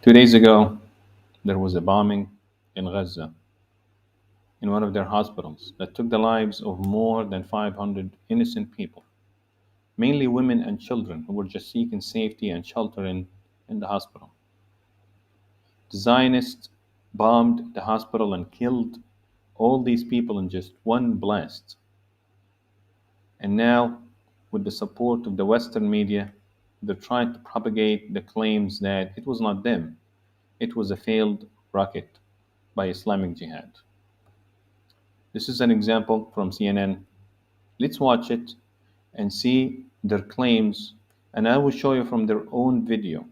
2 days ago, there was a bombing in Gaza, in one of their hospitals, that took the lives of more than 500 innocent people, mainly women and children who were just seeking safety and shelter in the hospital. The Zionists bombed the hospital and killed all these people in just one blast. And now, with the support of the Western media, they're trying to propagate the claims that it was not them, it was a failed rocket by Islamic Jihad. This is an example from CNN. Let's watch it and see their claims, and I will show you from their own video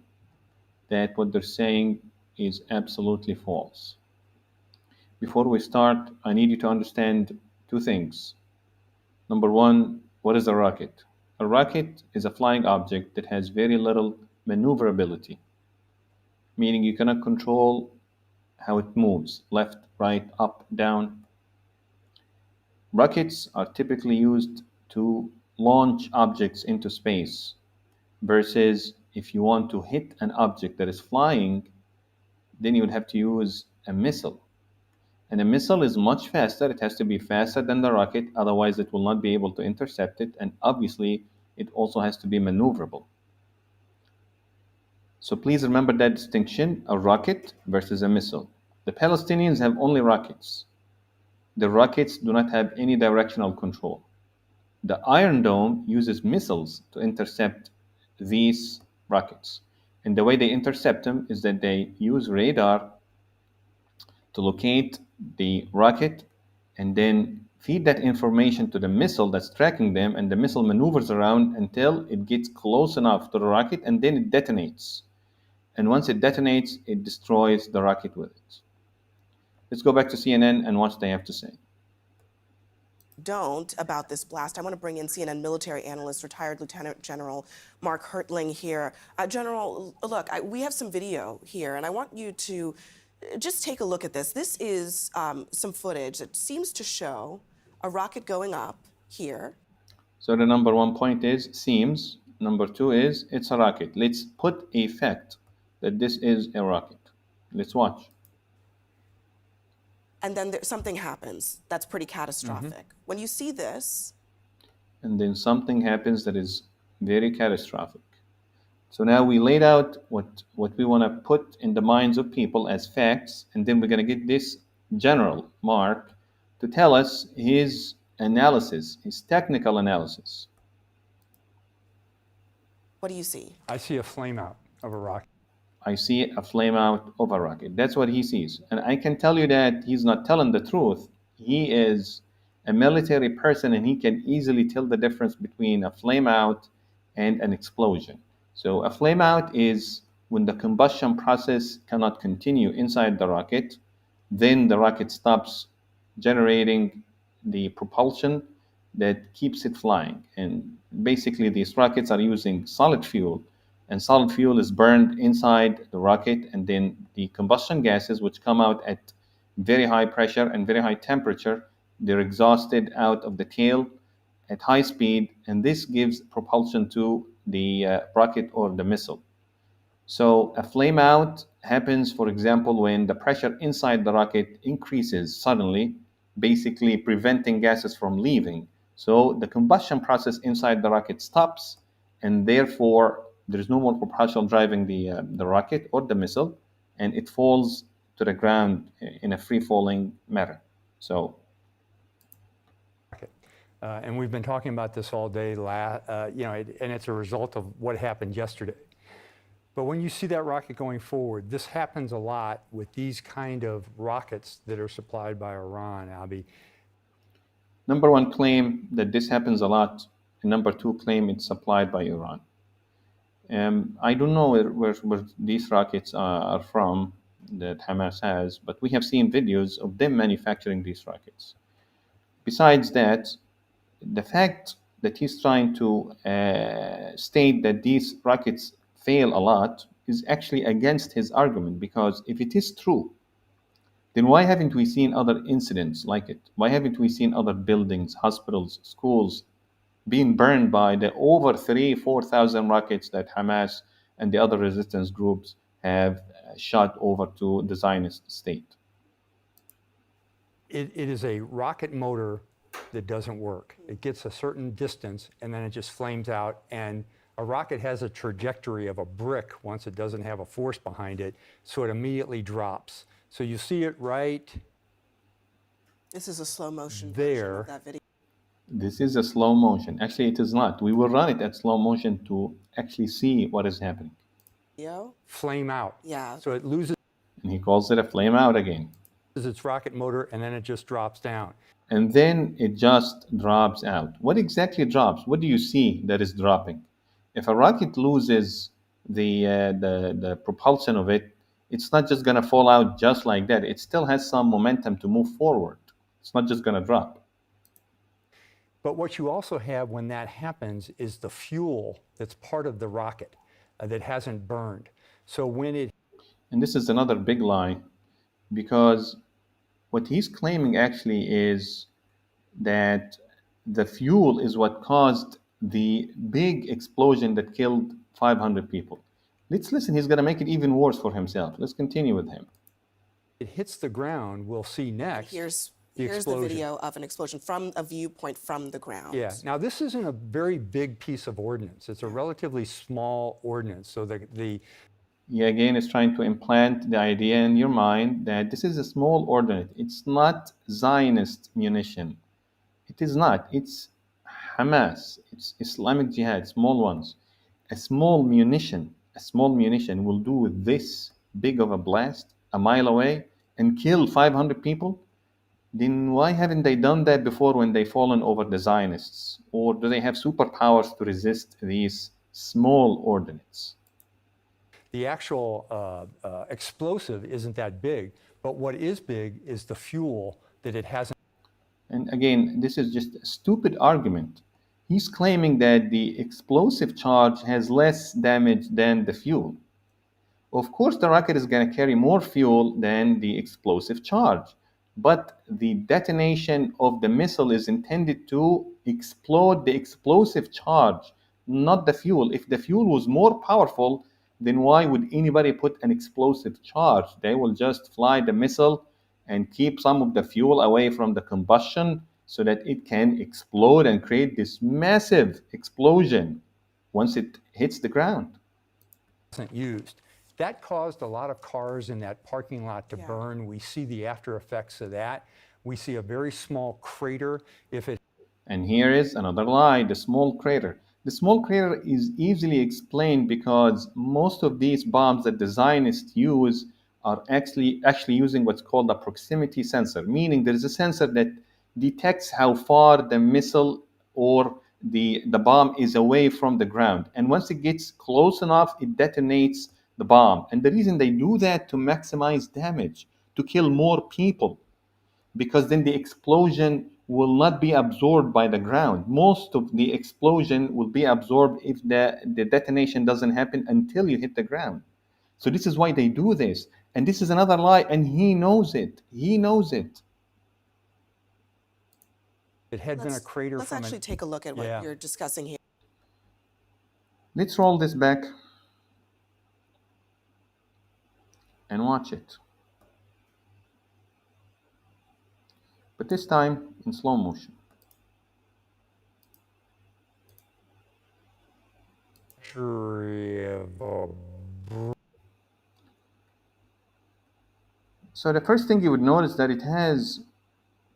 that what they're saying is absolutely false. Before we start, I need you to understand two things. Number one, what is a rocket? A rocket is a flying object that has very little maneuverability, meaning you cannot control how it moves left, right, up, down. Rockets are typically used to launch objects into space, versus if you want to hit an object that is flying, then you would have to use a missile. And a missile is much faster. It has to be faster than the rocket, otherwise, it will not be able to intercept it. And obviously, it also has to be maneuverable. So please remember that distinction, a rocket versus a missile. The Palestinians have only rockets. The rockets do not have any directional control. The Iron Dome uses missiles to intercept these rockets. And the way they intercept them is that they use radar to locate the rocket and then feed that information to the missile that's tracking them, and the missile maneuvers around until it gets close enough to the rocket, and then it detonates. And once it detonates, it destroys the rocket with it. Let's go back to CNN and watch what they have to say. Don't about this blast. I want to bring in CNN military analyst, retired Lieutenant General Mark Hertling here. General, look, we have some video here, and I want you to just take a look at this. This is some footage that seems to show a rocket going up here. So the number one point is seems. Number two is it's a rocket. Let's put a fact that this is a rocket. Let's watch. And then something happens that's pretty catastrophic. When you see this, and then something happens that is very catastrophic. So now we laid out what we want to put in the minds of people as facts, and then we're going to get this general Mark to tell us his analysis, his technical analysis. What do you see? I see a flame out of a rocket. I see a flame out of a rocket. That's what he sees. And I can tell you that he's not telling the truth. He is a military person, and he can easily tell the difference between a flame out and an explosion. So a flame out is when the combustion process cannot continue inside the rocket, then the rocket stops generating the propulsion that keeps it flying. And basically these rockets are using solid fuel, and solid fuel is burned inside the rocket, and then the combustion gases, which come out at very high pressure and very high temperature, they're exhausted out of the tail at high speed, and this gives propulsion to the rocket or the missile. So a flame out happens, for example, when the pressure inside the rocket increases suddenly, basically preventing gases from leaving. So the combustion process inside the rocket stops, and therefore there's no more propulsion driving the rocket or the missile, and it falls to the ground in a free-falling manner. So, and we've been talking about this all day, and it's a result of what happened yesterday. But when you see that rocket going forward, this happens a lot with these kind of rockets that are supplied by Iran, Abi. Number one claim that this happens a lot, and number two claim it's supplied by Iran. I don't know where these rockets are from that Hamas has, but we have seen videos of them manufacturing these rockets. Besides that, the fact that he's trying to state that these rockets fail a lot is actually against his argument, because if it is true, then why haven't we seen other incidents like it? Why haven't we seen other buildings, hospitals, schools being burned by the over 4,000 rockets that Hamas and the other resistance groups have shot over to the Zionist state. It is a rocket motor that doesn't work. It gets a certain distance and then it just flames out. And a rocket has a trajectory of a brick once it doesn't have a force behind it, so it immediately drops. So you see it right This is a slow motion there. version of that video. This is a slow motion. Actually, it is not. We will run it at slow motion to actually see what is happening. Flame out. Yeah. So it loses And he calls it a flame out again. its rocket motor and then it just drops down. And then it just drops out. What exactly drops? What do you see that is dropping? If a rocket loses the propulsion of it, it's not just going to fall out just like that. It still has some momentum to move forward. It's not just going to drop. But what you also have when that happens is the fuel that's part of the rocket that hasn't burned. So when it... And this is another big lie, because what he's claiming actually is that the fuel is what caused the big explosion that killed 500 people. Let's listen. He's going to make it even worse for himself. Let's continue with him. It hits the ground, we'll see next. Here's the the explosion. video of an explosion from a viewpoint from the ground. Yeah. Now this isn't a very big piece of ordnance. It's a relatively small ordnance. So He again is trying to implant the idea in your mind that this is a small ordnance. It's not Zionist munition. It is not. It's Hamas. It's Islamic Jihad, small ones. A small munition will do this big of a blast a mile away and kill 500 people. Then why haven't they done that before when they've fallen over the Zionists? Or do they have superpowers to resist these small ordnance? the actual explosive isn't that big, but what is big is the fuel that it hasn't. And again, this is just a stupid argument. He's claiming that the explosive charge has less damage than the fuel. Of course, the rocket is going to carry more fuel than the explosive charge, but the detonation of the missile is intended to explode the explosive charge, not the fuel. If the fuel was more powerful, then why would anybody put an explosive charge? They will just fly the missile and keep some of the fuel away from the combustion so that it can explode and create this massive explosion once it hits the ground. Wasn't used. That caused a lot of cars in that parking lot to burn. We see the after effects of that. We see a very small crater. And here is another lie, the small crater. The small crater is easily explained because most of these bombs that the Zionists use are actually using what's called a proximity sensor, meaning there is a sensor that detects how far the missile or the bomb is away from the ground. And once it gets close enough, it detonates the bomb. And the reason they do that to maximize damage, to kill more people, because then the explosion will not be absorbed by the ground. Most of the explosion will be absorbed if the detonation doesn't happen until you hit the ground. So this is why they do this. And this is another lie, and he knows it. He knows it. It had been a crater. Let's actually take a look at what you're discussing here. Let's roll this back and watch it. But this time in slow motion. So the first thing you would notice that it has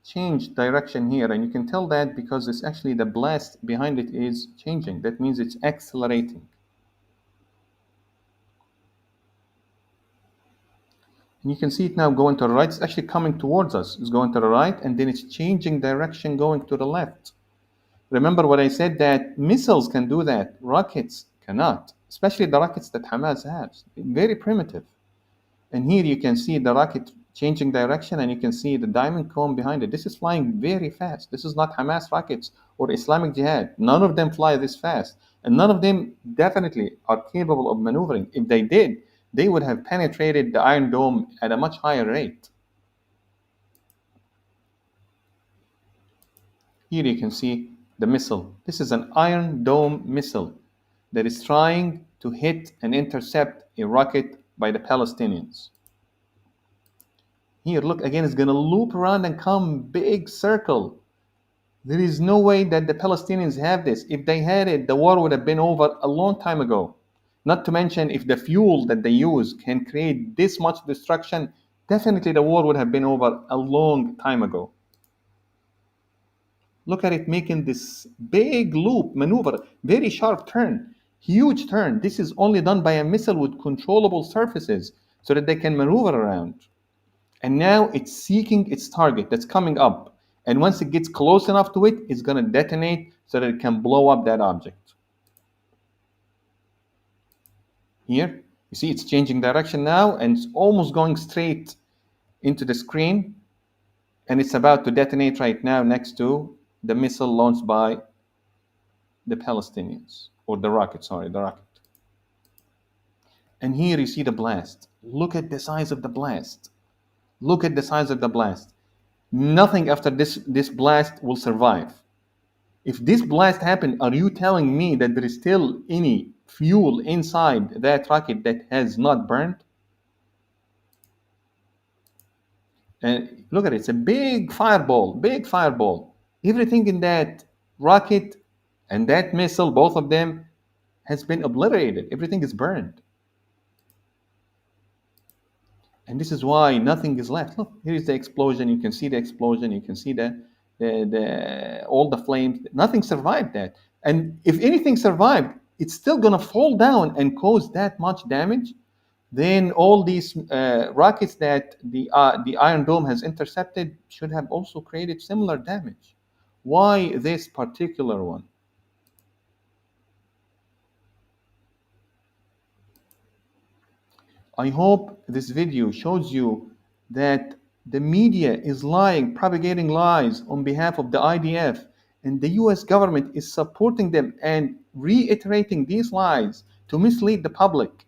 changed direction here, and you can tell that because it's actually the blast behind it is changing. That means it's accelerating. And you can see it now going to the right. It's actually coming towards us. It's going to the right, and then it's changing direction going to the left. Remember what I said, that missiles can do that. Rockets cannot, especially the rockets that Hamas has. Very primitive. And here you can see the rocket changing direction, and you can see the diamond cone behind it. This is flying very fast. This is not Hamas rockets or Islamic Jihad. None of them fly this fast. And none of them definitely are capable of maneuvering. If they did, they would have penetrated the Iron Dome at a much higher rate. Here you can see the missile. This is an Iron Dome missile that is trying to hit and intercept a rocket by the Palestinians. Here, look, again, it's going to loop around and come big circle. There is no way that the Palestinians have this. If they had it, the war would have been over a long time ago. Not to mention, if the fuel that they use can create this much destruction, definitely the war would have been over a long time ago. Look at it making this big loop maneuver, very sharp turn, huge turn. This is only done by a missile with controllable surfaces so that they can maneuver around. And now it's seeking its target that's coming up. And once it gets close enough to it, it's going to detonate so that it can blow up that object. Here, you see it's changing direction now, and it's almost going straight into the screen. And it's about to detonate right now next to the missile launched by the Palestinians, or the rocket, sorry, the rocket. And here you see the blast. Look at the size of the blast. Look at the size of the blast. Nothing after this blast will survive. If this blast happened, are you telling me that there is still any fuel inside that rocket that has not burned? And look at it, it's a big fireball, big fireball. Everything in that rocket and that missile, both of them, has been obliterated. Everything is burned. And this is why nothing is left. Look, here is the explosion. You can see the explosion. You can see all the flames. Nothing survived that. And if anything survived, it's still going to fall down and cause that much damage. Then all these rockets that the Iron Dome has intercepted should have also created similar damage. Why this particular one? I hope this video shows you that the media is lying, propagating lies on behalf of the IDF, and the US government is supporting them and reiterating these lies to mislead the public.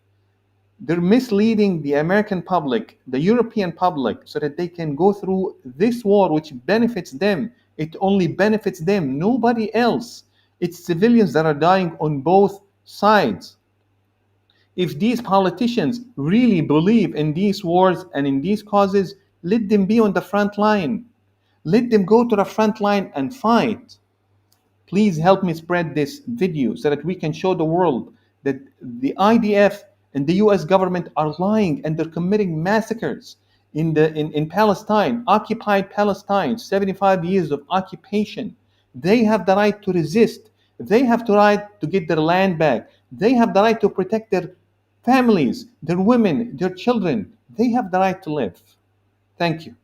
They're misleading the American public, the European public, so that they can go through this war, which benefits them. It only benefits them, nobody else. It's civilians that are dying on both sides. If these politicians really believe in these wars and in these causes, let them be on the front line. Let them go to the front line and fight. Please help me spread this video so that we can show the world that the IDF and the US government are lying and they're committing massacres in Palestine, occupied Palestine, 75 years of occupation. They have the right to resist. They have the right to get their land back. They have the right to protect their families, their women, their children. They have the right to live. Thank you.